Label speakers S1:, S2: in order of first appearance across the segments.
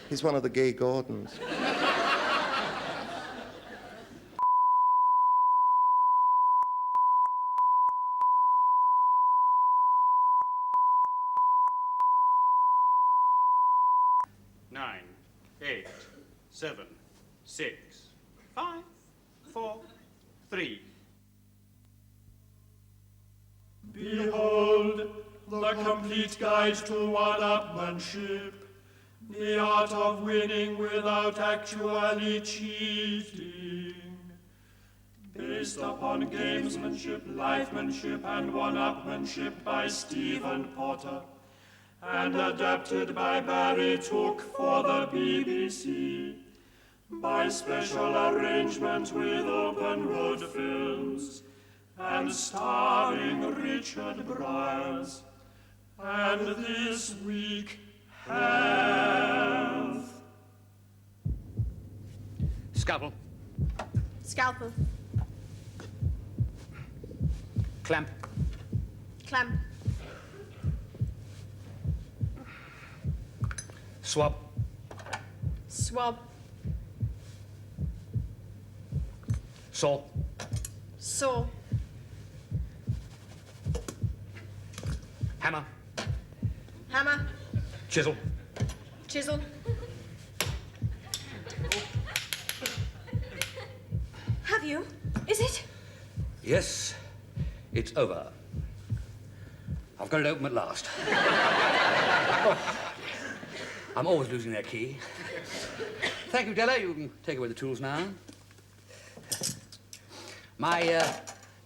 S1: He's one of the gay Gordons.
S2: Nine, 8, 7, 6, 5, 4, 3.
S3: Behold, the complete guide to one-upmanship, the art of winning without actually cheating. Based upon gamesmanship, lifemanship, and one-upmanship by Stephen Potter, and adapted by Barry Took for the BBC, by special arrangement with Open Road Films, and starring Richard Briers. And this week, health.
S4: Scalpel.
S5: Scalpel.
S4: Clamp.
S5: Clamp.
S4: Swab.
S5: Swab.
S4: Saw.
S5: Saw.
S4: Hammer.
S5: Hammer.
S4: Chisel.
S5: Chisel. Have you? Is it?
S4: Yes, it's over. I've got it open at last. Oh, I'm always losing that key. Thank you, Della. You can take away the tools now. My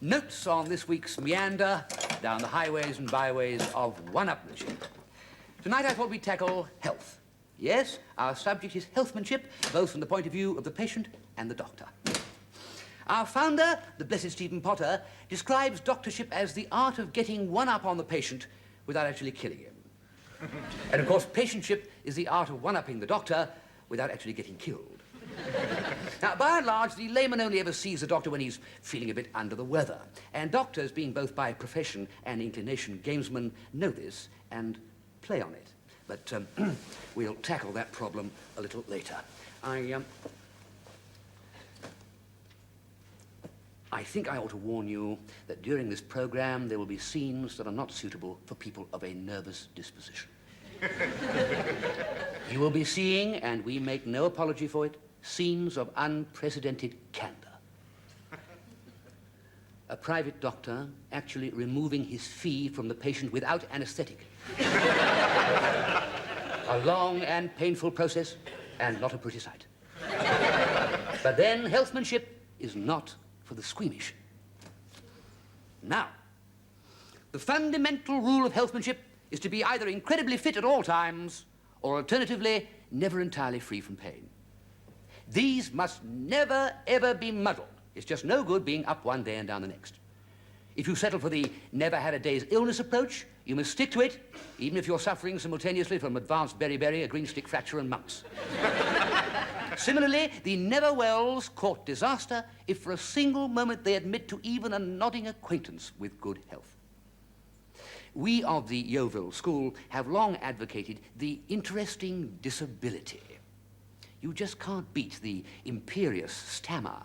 S4: notes on this week's meander down the highways and byways of one-upmanship. Tonight I thought we'd tackle health. Yes, our subject is healthmanship, both from the point of view of the patient and the doctor. Our founder, the blessed Stephen Potter, describes doctorship as the art of getting one up on the patient without actually killing him. And of course, patientship is the art of one-upping the doctor without actually getting killed. Now, by and large, the layman only ever sees the doctor when he's feeling a bit under the weather. And doctors, being both by profession and inclination gamesmen, know this and play on it. But we'll tackle that problem a little later. I think I ought to warn you that during this program there will be scenes that are not suitable for people of a nervous disposition. You will be seeing, and we make no apology for it, scenes of unprecedented candor. A private doctor actually removing his fee from the patient without anesthetic. A long and painful process, and not a pretty sight. But then healthmanship is not for the squeamish. Now, the fundamental rule of healthmanship is to be either incredibly fit at all times, or alternatively, never entirely free from pain. These must never, ever be muddled. It's just no good being up one day and down the next. If you settle for the never had a day's illness approach, you must stick to it, even if you're suffering simultaneously from advanced beriberi, a green stick fracture, and mumps. Similarly, the never-wells court disaster if for a single moment they admit to even a nodding acquaintance with good health. We of the Yeovil School have long advocated the interesting disability. You just can't beat the imperious stammer,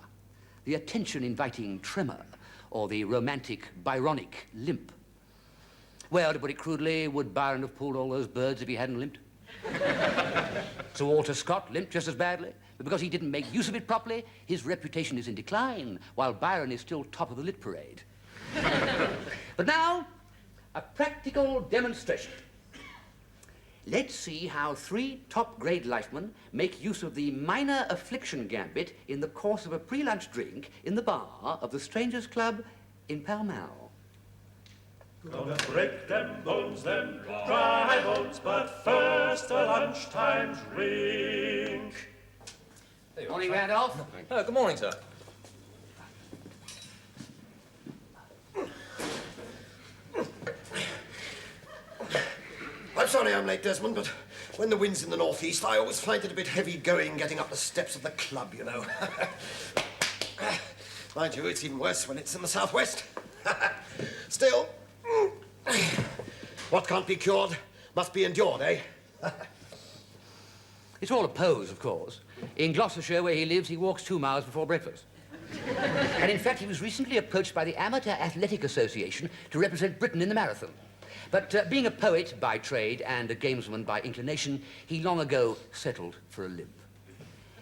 S4: the attention-inviting tremor, or the romantic Byronic limp. Well, to put it crudely, would Byron have pulled all those birds if he hadn't limped? Sir Walter Scott limped just as badly, but because he didn't make use of it properly, his reputation is in decline, while Byron is still top of the lit parade. But now, a practical demonstration. Let's see how 3 top-grade lifemen make use of the minor affliction gambit in the course of a pre-lunch drink in the bar of the Strangers' Club in Pall Mall.
S3: Gonna break them bones, them dry bones, but first a lunchtime drink.
S4: Good morning, Randolph.
S6: Oh, good morning, sir.
S1: I'm sorry I'm late, Desmond, but when the wind's in the northeast, I always find it a bit heavy going getting up the steps of the club, you know. Mind you, it's even worse when it's in the southwest. Still, what can't be cured must be endured, eh?
S4: It's all a pose, of course. In Gloucestershire, where he lives, he walks 2 miles before breakfast. And in fact, he was recently approached by the Amateur Athletic Association to represent Britain in the marathon. But being a poet by trade and a gamesman by inclination, he long ago settled for a limp.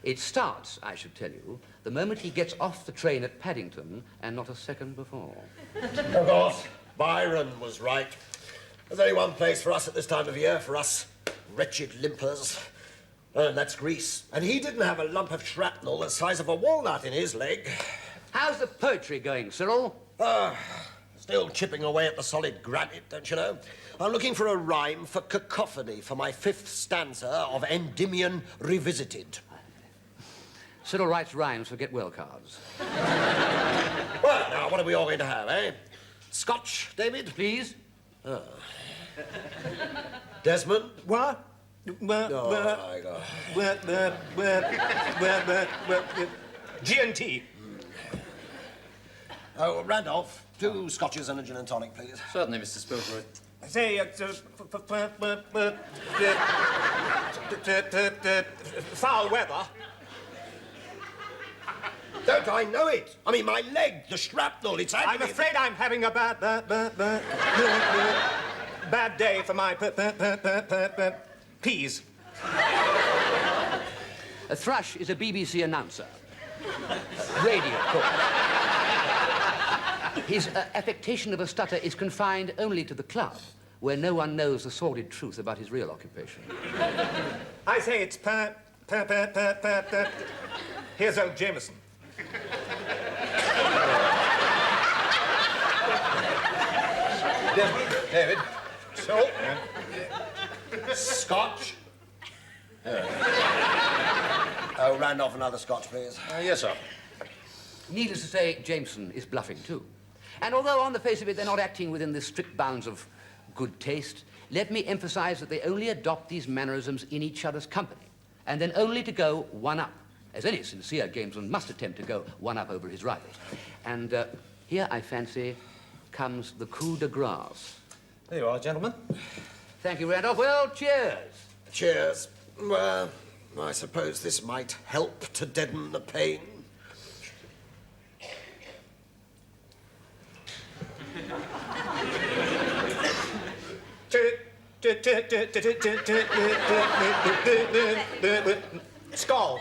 S4: It starts, I should tell you, the moment he gets off the train at Paddington and not a second before.
S1: Of course, Byron was right. There's only one place for us at this time of year, for us wretched limpers. And that's Greece. And he didn't have a lump of shrapnel the size of a walnut in his leg.
S4: How's the poetry going, Cyril?
S1: Still chipping away at the solid granite, don't you know? I'm looking for a rhyme for cacophony for my 5th stanza of Endymion Revisited.
S4: Cyril writes rhymes for get-well cards.
S1: Well, now, what are we all going to have, eh? Scotch, David?
S4: Please?
S1: Desmond?
S6: What?
S1: My God.
S6: G&T.
S1: Oh, Randolph, 2 scotches and a gin and tonic, please.
S7: Certainly, Mr. Spilsbury.
S6: Say, foul weather.
S1: Don't I know it? I mean, my leg, the shrapnel, it's
S6: I'm
S1: actually...
S6: afraid I'm having a bad day for my peas.
S4: A thrush is a BBC announcer. Radio, of course. His affectation of a stutter is confined only to the club, where no one knows the sordid truth about his real occupation.
S6: I say it's Here's old Jameson.
S1: David?
S6: So?
S1: Scotch? Oh, Randolph, another scotch, please.
S7: Yes, sir.
S4: Needless to say, Jameson is bluffing, too. And although, on the face of it, they're not acting within the strict bounds of good taste, let me emphasize that they only adopt these mannerisms in each other's company, and then only to go one-up, as any sincere gamesman must attempt to go one-up over his rivals. And here, I fancy, comes the coup de grace.
S6: There you are, gentlemen.
S4: Thank you, Randolph. Well, cheers.
S1: Cheers. Well, I suppose this might help to deaden the pain.
S6: Skull.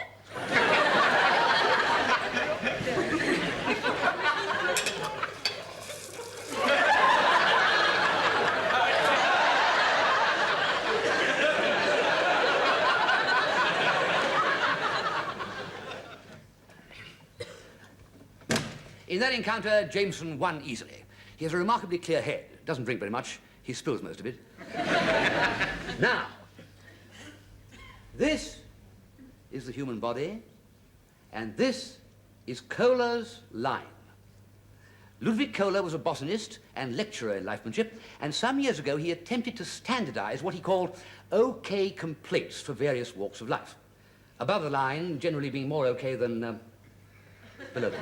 S4: In that encounter, Jameson won easily. He has a remarkably clear head, doesn't drink very much, he spills most of it. Now, this is the human body, and this is Kohler's line. Ludwig Kohler was a botanist and lecturer in lifemanship, and some years ago he attempted to standardize what he called OK complaints for various walks of life. Above the line generally being more OK than below.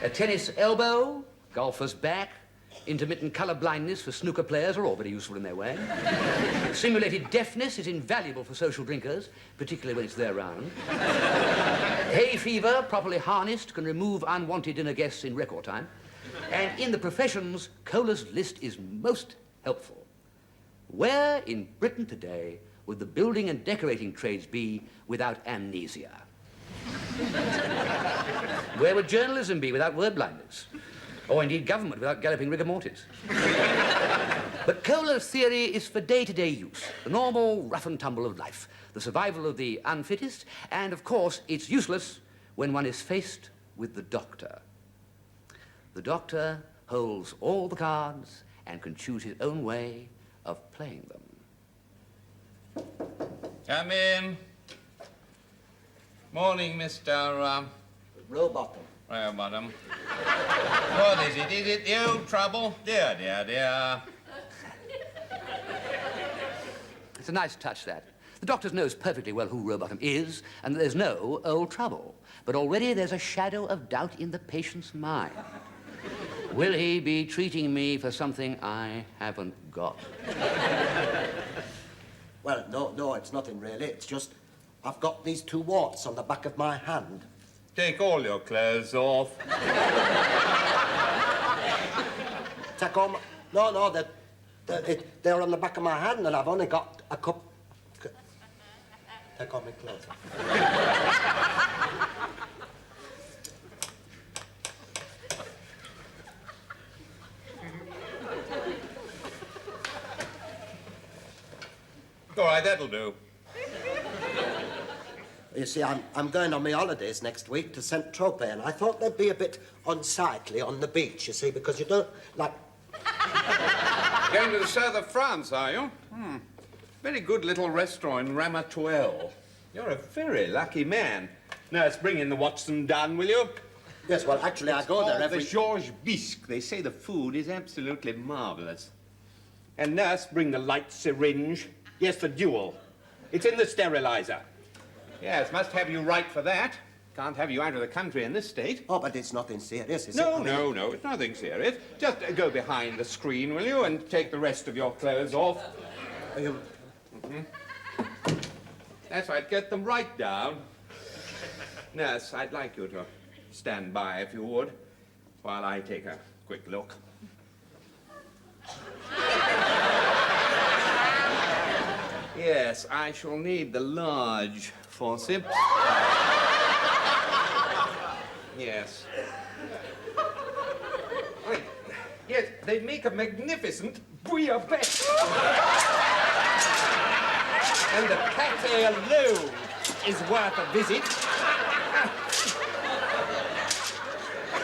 S4: A tennis elbow, golfer's back, intermittent colour blindness for snooker players are all very useful in their way. Simulated deafness is invaluable for social drinkers, particularly when it's their round. Hay fever, properly harnessed, can remove unwanted dinner guests in record time. And in the professions, Kohler's list is most helpful. Where in Britain today would the building and decorating trades be without amnesia? Where would journalism be without word blindness? Or indeed government without galloping rigor mortis? But Kohler's theory is for day-to-day use, the normal rough and tumble of life, the survival of the unfittest, and of course it's useless when one is faced with the doctor. The doctor holds all the cards and can choose his own way of playing them.
S7: Come in. Morning, Mr.
S1: Rowbottom.
S7: Rowbottom. What is it? Is it the old trouble? Dear, dear, dear.
S4: It's a nice touch, that. The doctor knows perfectly well who Rowbottom is, and there's no old trouble. But already there's a shadow of doubt in the patient's mind. Will he be treating me for something I haven't got?
S1: Well, no, it's nothing really. It's just I've got these 2 warts on the back of my hand.
S7: Take all your clothes off.
S1: Take all my... No, they're on the back of my hand and I've only got a cup... Take all my clothes off.
S7: All right, that'll do.
S1: You see, I'm going on my holidays next week to Saint-Tropez, and I thought they'd be a bit unsightly on the beach, you see, because you don't, like...
S7: Going to the south of France, are you? Very good little restaurant in Ramatuelle. You're a very lucky man. Nurse, bring in the Watson Dunn, will you?
S1: Yes, well, actually, I go there
S7: The
S1: every...
S7: Georges Bisque. They say the food is absolutely marvelous. And nurse, bring the light syringe. Yes, the dual. It's in the sterilizer. Yes, must have you right for that. Can't have you out of the country in this state.
S1: Oh, but it's nothing serious, is it?
S7: No, it's nothing serious. Just go behind the screen, will you, and take the rest of your clothes off. That's right, get them right down. Nurse, I'd like you to stand by, if you would, while I take a quick look. Yes, I shall need the large forceps. Yes. Right. Yes, they make a magnificent bouillabaisse. And the pate alone is worth a visit.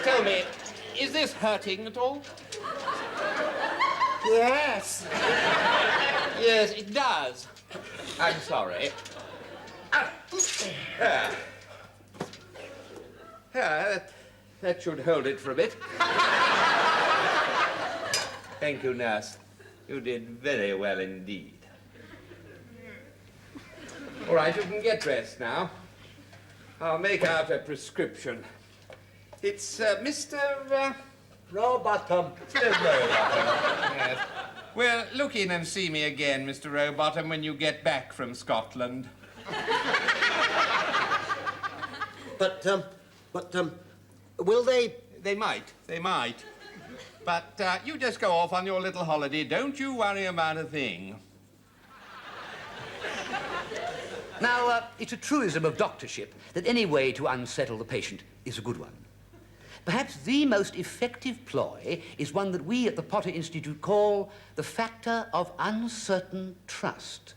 S7: Tell me, is this hurting at all?
S1: Yes.
S7: Yes, it does. I'm sorry. That should hold it for a bit. Thank you, nurse. You did very well indeed. All right, you can get dressed now. I'll make out a prescription. It's Mr.
S1: Rowbottom.
S7: Yes. Well, look in and see me again, Mr. Rowbottom, when you get back from Scotland.
S1: But, will they...
S7: They might. But you just go off on your little holiday. Don't you worry about a thing.
S4: Now, it's a truism of doctorship that any way to unsettle the patient is a good one. Perhaps the most effective ploy is one that we at the Potter Institute call the factor of uncertain trust.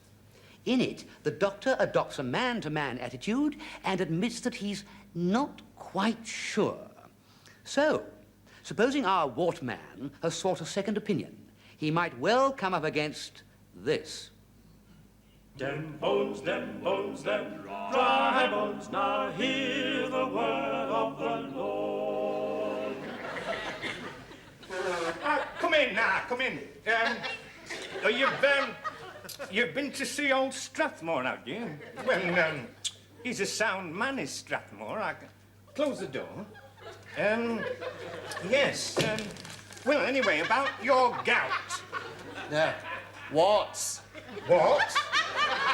S4: In it, the doctor adopts a man-to-man attitude and admits that he's not quite sure. So, supposing our wart man has sought a second opinion, he might well come up against this.
S3: Them bones, them dry bones, now hear the word of the Lord.
S6: Come in now, come in. You've been to see old Strathmore, have you? Well, he's a sound man, is Strathmore. Close the door. Yes. Well, anyway, about your gout.
S1: Warts.
S6: What?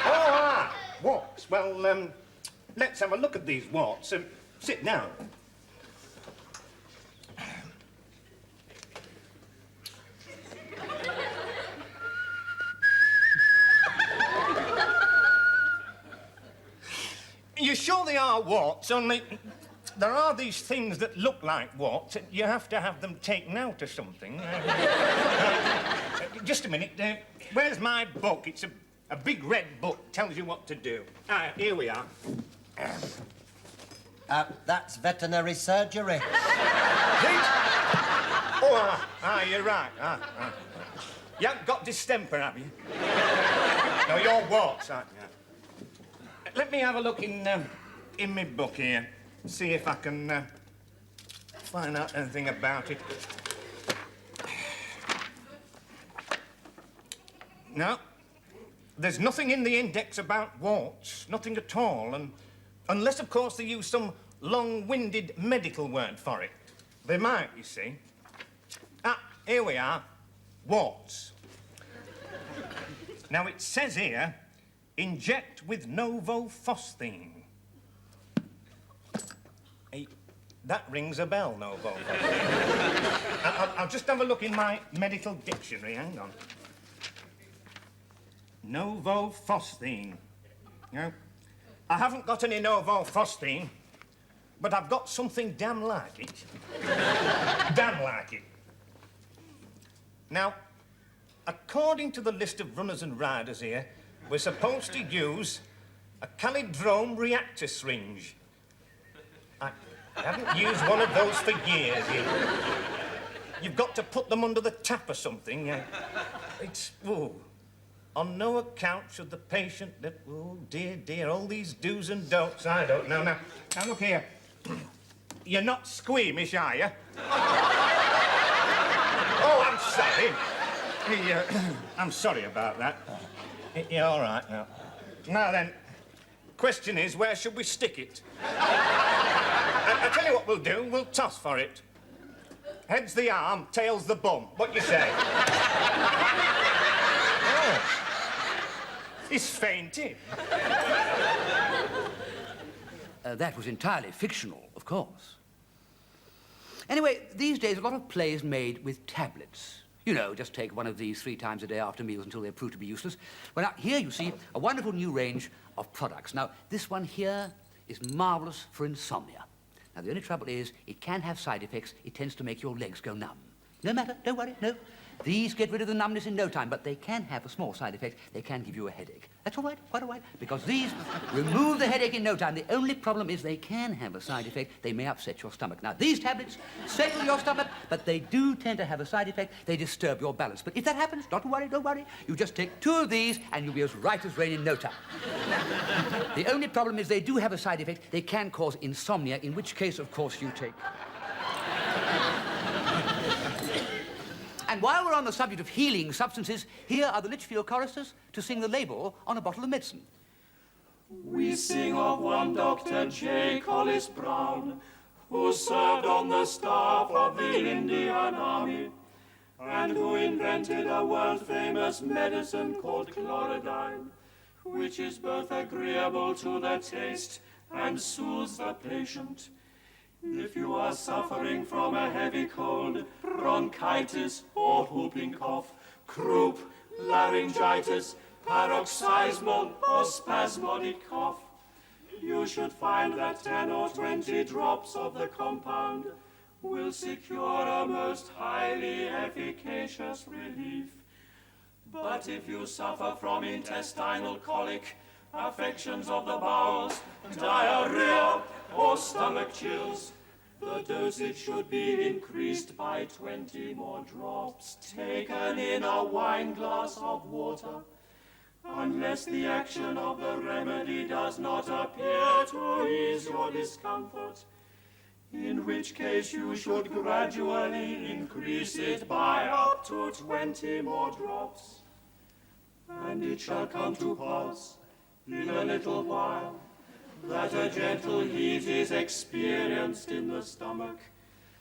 S6: Oh, warts. Well, let's have a look at these warts. Sit down. You're sure they are warts, only there are these things that look like warts, and you have to have them taken out or something. Just a minute. Where's my book? It's a big red book, tells you what to do. Here we are.
S1: That's veterinary surgery.
S6: You're right. You haven't got distemper, have you? No, you're warts, aren't you? Let me have a look in my book here, see if I can find out anything about it. No, there's nothing in the index about warts, nothing at all, and unless, of course, they use some long-winded medical word for it. They might, you see. Here we are, warts. Now, it says here, Inject with novophosphine. Hey, that rings a bell, novophosphine. I'll just have a look in my medical dictionary. Hang on. Novophosphine. No, I haven't got any novophosphine, but I've got something damn like it. Damn like it. Now, according to the list of runners and riders here, we're supposed to use a calidrome reactor syringe. I haven't used one of those for years. You've got to put them under the tap or something. It's, oh, on no account should the patient that, oh, dear, dear, all these do's and don'ts, I don't know. Now look here. You're not squeamish, are you? Oh, I'm sorry. I'm sorry about that. You're all right now. Now then, question is, where should we stick it? I tell you what we'll do. We'll toss for it. Head's the arm, tail's the bum. What you say? Oh. He's fainting.
S4: That was entirely fictional, of course. Anyway, these days, a lot of plays made with tablets. You know, just take one of these 3 times a day after meals until they prove to be useless. Well, now, here you see a wonderful new range of products. Now, this one here is marvelous for insomnia. Now, the only trouble is it can have side effects. It tends to make your legs go numb. No matter, don't worry, no. These get rid of the numbness in no time, but they can have a small side effect. They can give you a headache. That's all right, quite all right, because these remove the headache in no time. The only problem is they can have a side effect. They may upset your stomach. Now, these tablets settle your stomach, but they do tend to have a side effect. They disturb your balance. But if that happens, not to worry, don't worry. You just take 2 of these, and you'll be as right as rain in no time. The only problem is they do have a side effect. They can cause insomnia, in which case, of course, you take... And while we're on the subject of healing substances, here are the Litchfield choristers to sing the label on a bottle of medicine.
S3: We sing of one Dr. J. Collis Brown, who served on the staff of the Indian Army, and who invented a world-famous medicine called chlorodyne, which is both agreeable to the taste and soothes the patient. If you are suffering from a heavy cold, bronchitis, or whooping cough, croup, laryngitis, paroxysmal or spasmodic cough, you should find that 10 or 20 drops of the compound will secure a most highly efficacious relief. But if you suffer from intestinal colic, affections of the bowels, diarrhea, or stomach chills, the dosage should be increased by 20 more drops, taken in a wine glass of water, unless the action of the remedy does not appear to ease your discomfort, in which case you should gradually increase it by up to 20 more drops. And it shall come to pass, in a little while, that a gentle heat is experienced in the stomach,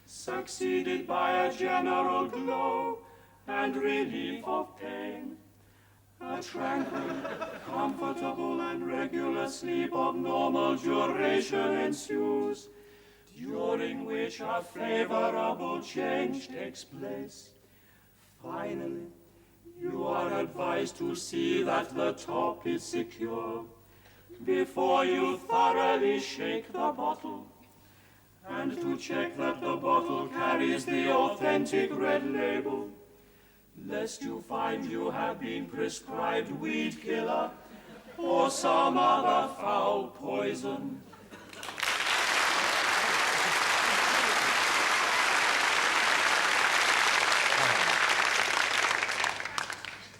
S3: succeeded by a general glow and relief of pain. A tranquil, comfortable, and regular sleep of normal duration ensues, during which a favorable change takes place. Finally, you are advised to see that the top is secure before you thoroughly shake the bottle, and to check that the bottle carries the authentic red label, lest you find you have been prescribed weed killer or some other foul poison.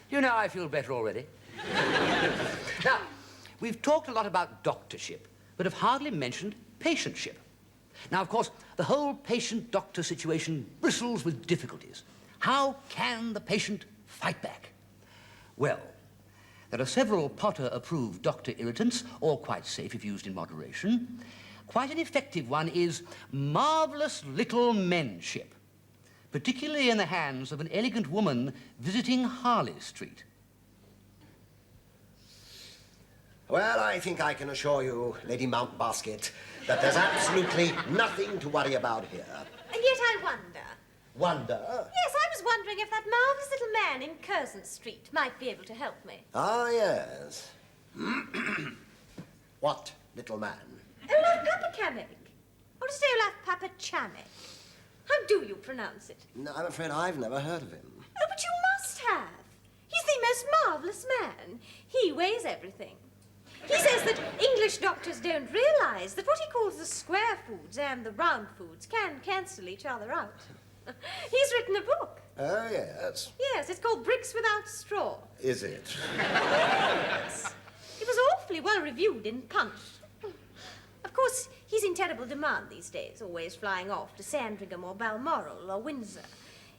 S4: You know, I feel better already. Now, we've talked a lot about doctorship, but have hardly mentioned patientship. Now, of course, the whole patient-doctor situation bristles with difficulties. How can the patient fight back? Well, there are several Potter-approved doctor irritants, all quite safe if used in moderation. Quite an effective one is marvelous little menship, particularly in the hands of an elegant woman visiting Harley Street.
S1: Well, I think I can assure you, Lady Mountbasket, that there's absolutely nothing to worry about here.
S5: And yet I wonder.
S1: Wonder?
S5: Yes, I was wondering if that marvellous little man in Curzon Street might be able to help me.
S1: Ah, yes. What little man?
S5: Olaf Papa Or to say Olaf Papa Chamek. How do you pronounce it?
S1: No, I'm afraid I've never heard of him.
S5: Oh, but you must have. He's the most marvellous man. He weighs everything. He says that English doctors don't realise that what he calls the square foods and the round foods can cancel each other out. He's written a book.
S1: Oh, yes.
S5: Yes, it's called Bricks Without Straw.
S1: Is it?
S5: Yes. It was awfully well reviewed in Punch. Of course, he's in terrible demand these days, always flying off to Sandringham or Balmoral or Windsor.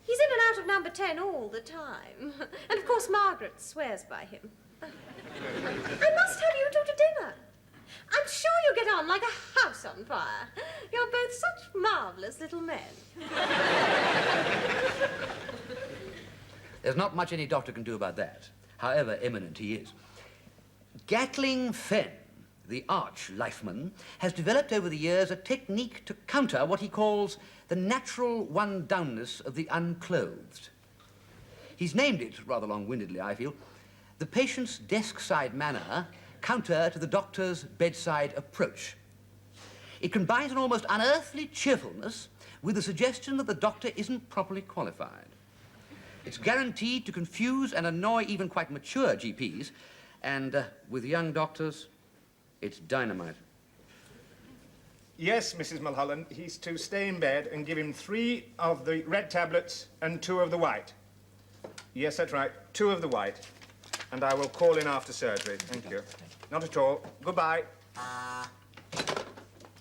S5: He's in and out of number 10 all the time. And of course, Margaret swears by him. I must have you two to dinner. I'm sure you get on like a house on fire. You're both such marvellous little men.
S4: There's not much any doctor can do about that, however eminent he is. Gatling-Fenn, the arch-lifeman, has developed over the years a technique to counter what he calls the natural one-downness of the unclothed. He's named it, rather long-windedly, I feel, the patient's desk-side manner counter to the doctor's bedside approach. It combines an almost unearthly cheerfulness with the suggestion that the doctor isn't properly qualified. It's guaranteed to confuse and annoy even quite mature GPs, and with young doctors, it's dynamite.
S6: Yes, Mrs. Mulholland, he's to stay in bed and give him 3 of the red tablets and 2 of the white. Yes, that's right, 2 of the white. And I will call in after surgery. Thank you. Not at all. Goodbye.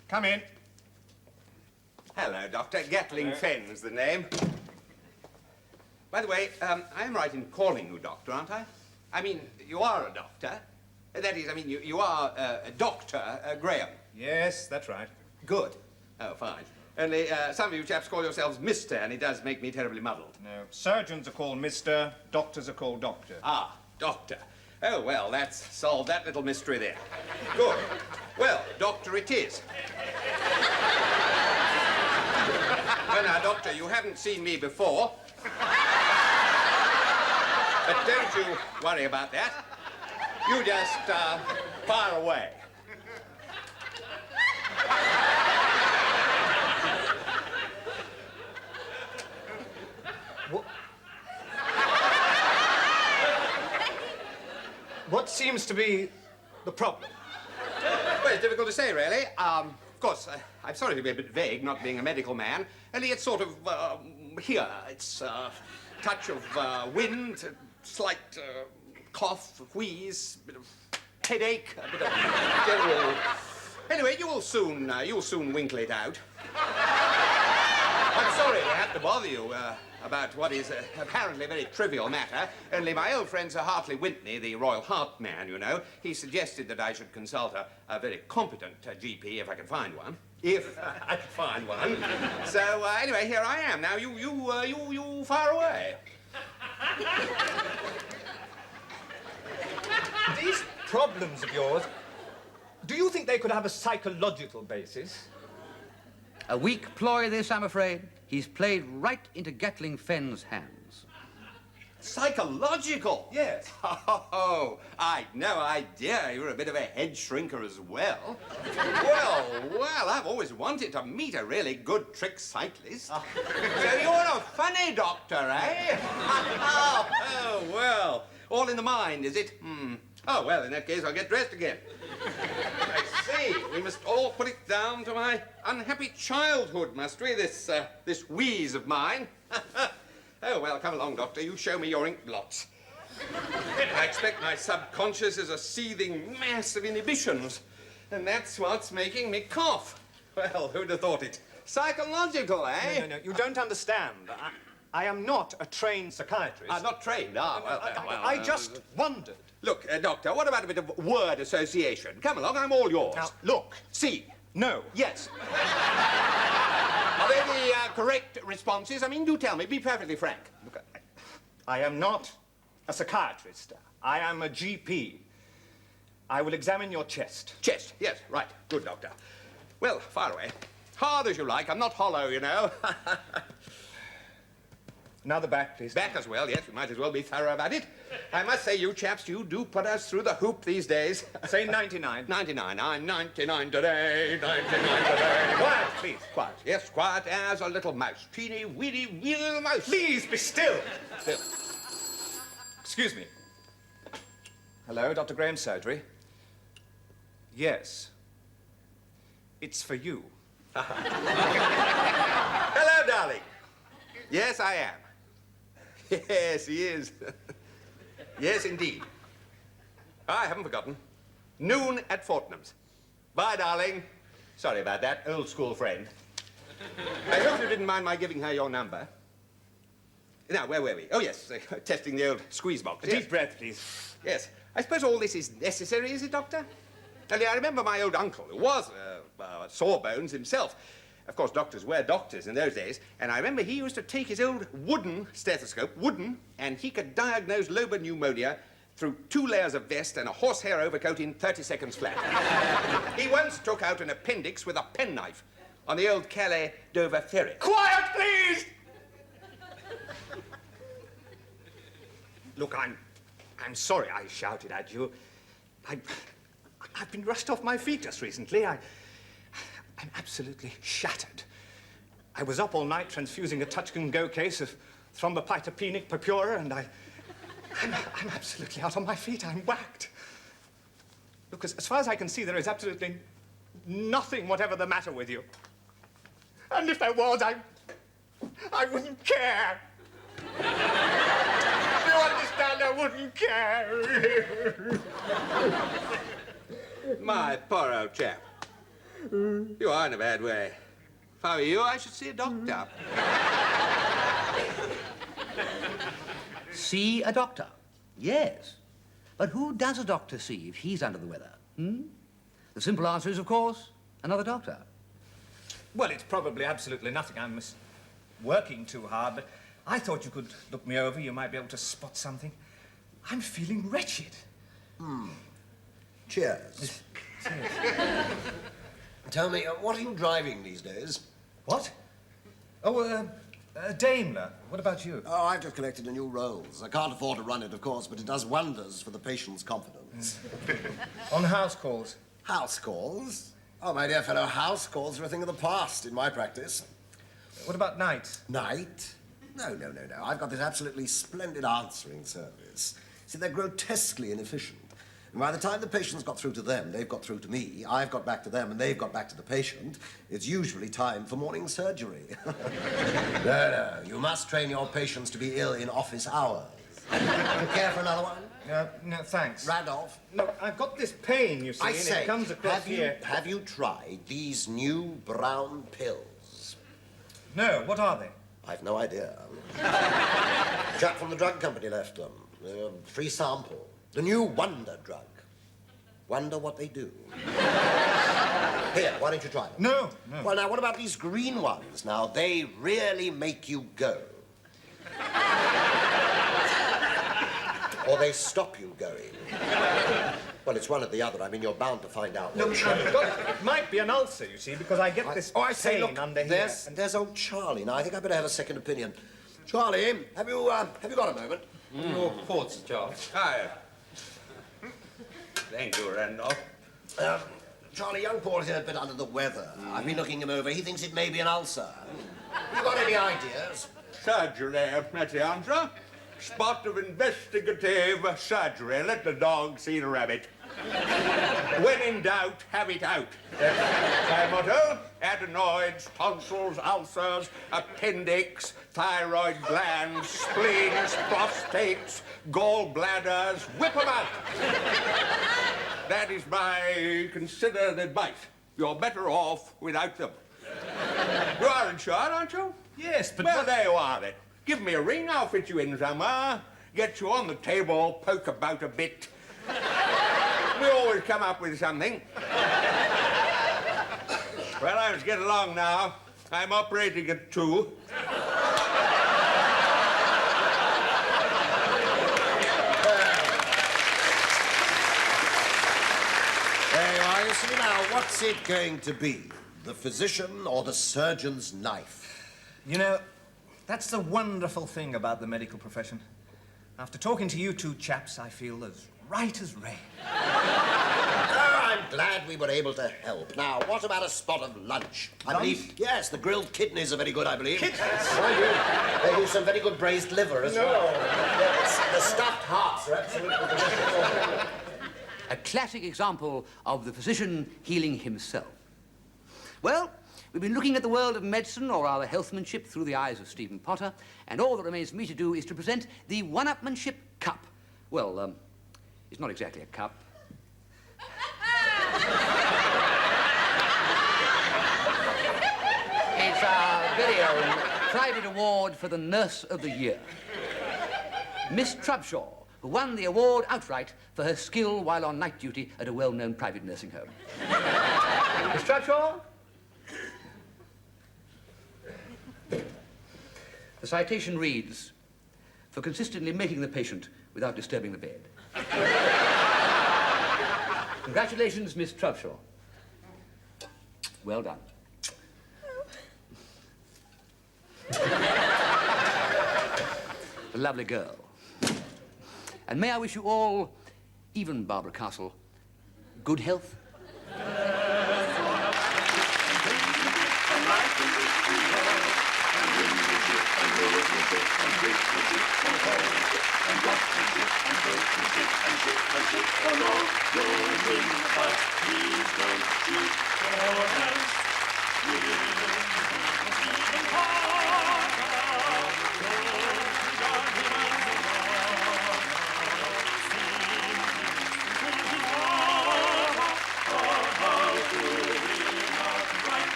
S6: Come in.
S7: Hello, Doctor. Gatling-Fenn's the name. By the way, I am right in calling you doctor, aren't I? I mean, you are a doctor. That is, I mean, you are Dr. Graham.
S6: Yes, that's right.
S7: Good. Oh, fine. Only some of you chaps call yourselves Mr., and it does make me terribly muddled.
S6: No, surgeons are called Mr., doctors are called Doctor.
S7: Ah, doctor. Oh, well, that's solved that little mystery there. Good. Well, doctor it is. Well, now, doctor, you haven't seen me before. But don't you worry about that. You just fire away.
S6: What seems to be the problem?
S7: Well, it's difficult to say, really. Of course, I'm sorry to be a bit vague, not being a medical man. Only it's sort of, here. It's a touch of wind, a slight cough, wheeze, bit of headache, a bit of general... Anyway, you'll soon winkle it out. I'm sorry to have to bother you about what is apparently a very trivial matter, only my old friend Sir Hartley Whitney, the Royal Heart man, you know, he suggested that I should consult a very competent GP if I could find one. If I could find one. So, anyway, here I am. Now, you fire away.
S6: These problems of yours, do you think they could have a psychological basis?
S4: A weak ploy, this, I'm afraid. He's played right into Gatling-Fenn's hands.
S7: Psychological?
S6: Yes.
S7: Oh, I'd no idea you were a bit of a head shrinker as well. Well, I've always wanted to meet a really good trick cyclist. So you're a funny doctor, eh? Oh, well, all in the mind, is it? Oh, well, in that case, I'll get dressed again. I see. We must all put it down to my unhappy childhood, must we? This wheeze of mine. Oh, well, come along, Doctor. You show me your ink blots. I expect my subconscious is a seething mass of inhibitions, and that's what's making me cough. Well, who'd have thought it? Psychological, eh?
S6: No, you don't understand. I am not a trained psychiatrist.
S7: I'm not trained. Well,
S6: I just wondered.
S7: Look, Doctor, what about a bit of word association? Come along, I'm all yours.
S6: Now, look.
S7: See.
S6: No.
S7: Yes. Are they the correct responses? I mean, do tell me. Be perfectly frank.
S6: Look, I am not a psychiatrist. I am a GP. I will examine your chest.
S7: Chest, yes, right. Good, Doctor. Well, fire away. Hard as you like. I'm not hollow, you know.
S6: Now the back, please.
S7: Back as well, yes. We might as well be thorough about it. I must say, you chaps, you do put us through the hoop these days.
S6: Say 99.
S7: 99. I'm 99 today, 99 today.
S6: Quiet, please.
S7: Quiet. Yes, quiet as a little mouse. Teeny, weeny, wee little mouse.
S6: Please, be still.
S7: Still.
S6: Excuse me. Hello, Dr. Graham's surgery. Yes. It's for you.
S7: Hello, darling. Yes, I am. Yes, he is. Yes, indeed. I haven't forgotten. Noon at Fortnum's. Bye, darling. Sorry about that, old school friend. I hope you didn't mind my giving her your number. Now, where were we? Oh, yes, testing the old squeeze box.
S6: A deep breath, please.
S7: Yes. I suppose all this is necessary, is it, Doctor? Only I remember my old uncle, who was sawbones himself. Of course, doctors were doctors in those days, and I remember he used to take his old wooden stethoscope, and he could diagnose lobar pneumonia through 2 layers of vest and a horsehair overcoat in 30 seconds flat. He once took out an appendix with a penknife on the old Calais-Dover ferry.
S6: Quiet, please! Look, I'm sorry I shouted at you. I've been rushed off my feet just recently. I'm absolutely shattered. I was up all night transfusing a touch-and-go case of thrombocytopenic purpura, and I'm absolutely out on my feet. I'm whacked. Look, as far as I can see, there is absolutely nothing whatever the matter with you. And if there was, I wouldn't care. You understand? I wouldn't care.
S7: My poor old chap. You are in a bad way. If I were you, I should see a doctor.
S4: See a doctor? Yes. But who does a doctor see if he's under the weather? The simple answer is, of course, another doctor.
S6: Well, it's probably absolutely nothing. I'm working too hard, but I thought you could look me over. You might be able to spot something. I'm feeling wretched.
S1: Cheers. Tell me, what are you driving these days?
S6: What? Oh, a Daimler. What about you?
S1: Oh, I've just collected a new Rolls. I can't afford to run it, of course, but it does wonders for the patient's confidence.
S6: On house calls.
S1: House calls? Oh, my dear fellow, house calls are a thing of the past in my practice.
S6: What about nights?
S1: Night? No. I've got this absolutely splendid answering service. See, they're grotesquely inefficient. And by the time the patient's got through to them, they've got through to me, I've got back to them, and they've got back to the patient, it's usually time for morning surgery. No, you must train your patients to be ill in office hours. You care for another one?
S6: No, thanks.
S1: Randolph?
S6: Look, I've got this pain, you see,
S1: I
S6: and
S1: say,
S6: it comes across here.
S1: have you tried these new brown pills?
S6: No, what are they?
S1: I've no idea. Chap from the drug company left them. Free sample. The new wonder drug. Wonder what they do. Here, why don't you try them?
S6: No.
S1: Well, now, what about these green ones? Now, they really make you go. Or they stop you going. Well, it's one or the other. I mean, you're bound to find out.
S6: Look, it might be an ulcer, you see, because I get this
S1: say,
S6: pain
S1: look,
S6: under here.
S1: There's old Charlie. Now, I think I better have a second opinion. Charlie, have you got a moment?
S8: Your reports, Charles.
S7: Hi. Thank you, Randolph.
S1: Charlie, young Paul is a bit under the weather. I've been looking him over. He thinks it may be an ulcer. You got any ideas?
S7: Surgery, that's the answer. Spot of investigative surgery. Let the dog see the rabbit. When in doubt, have it out. That's my motto. Adenoids, tonsils, ulcers, appendix, thyroid glands, spleens, prostates, gallbladders. Whip them out. That is my considered advice. You're better off without them. You are insured, aren't you?
S6: Yes, but...
S7: Well, there you are, then. Give me a ring, I'll fit you in somewhere. Get you on the table, poke about a bit. We always come up with something. Well, I must get along now. I'm operating at 2.
S1: Cecily, now, what's it going to be? The physician or the surgeon's knife?
S6: You know, that's the wonderful thing about the medical profession. After talking to you two chaps, I feel as right as rain.
S1: I'm glad we were able to help. Now, what about a spot of lunch? I
S6: Lunch?
S1: believe, yes, the grilled kidneys are very good, I believe.
S6: Kidneys?
S1: They do some very good braised liver as well. Yes, the stuffed hearts are absolutely delicious.
S4: A classic example of the physician healing himself. Well, we've been looking at the world of medicine, or our healthmanship, through the eyes of Stephen Potter, and all that remains for me to do is to present the One-Upmanship Cup. Well, it's not exactly a cup. It's our very own private award for the Nurse of the Year. Miss Trubshaw, who won the award outright for her skill while on night duty at a well-known private nursing home. Miss Trubshaw? The citation reads, for consistently making the patient without disturbing the bed. Congratulations, Miss Trubshaw. Well done. A lovely girl. And may I wish you all, even Barbara Castle, good health.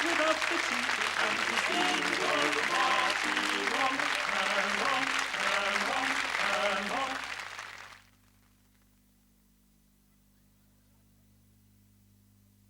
S3: Without the cheek and the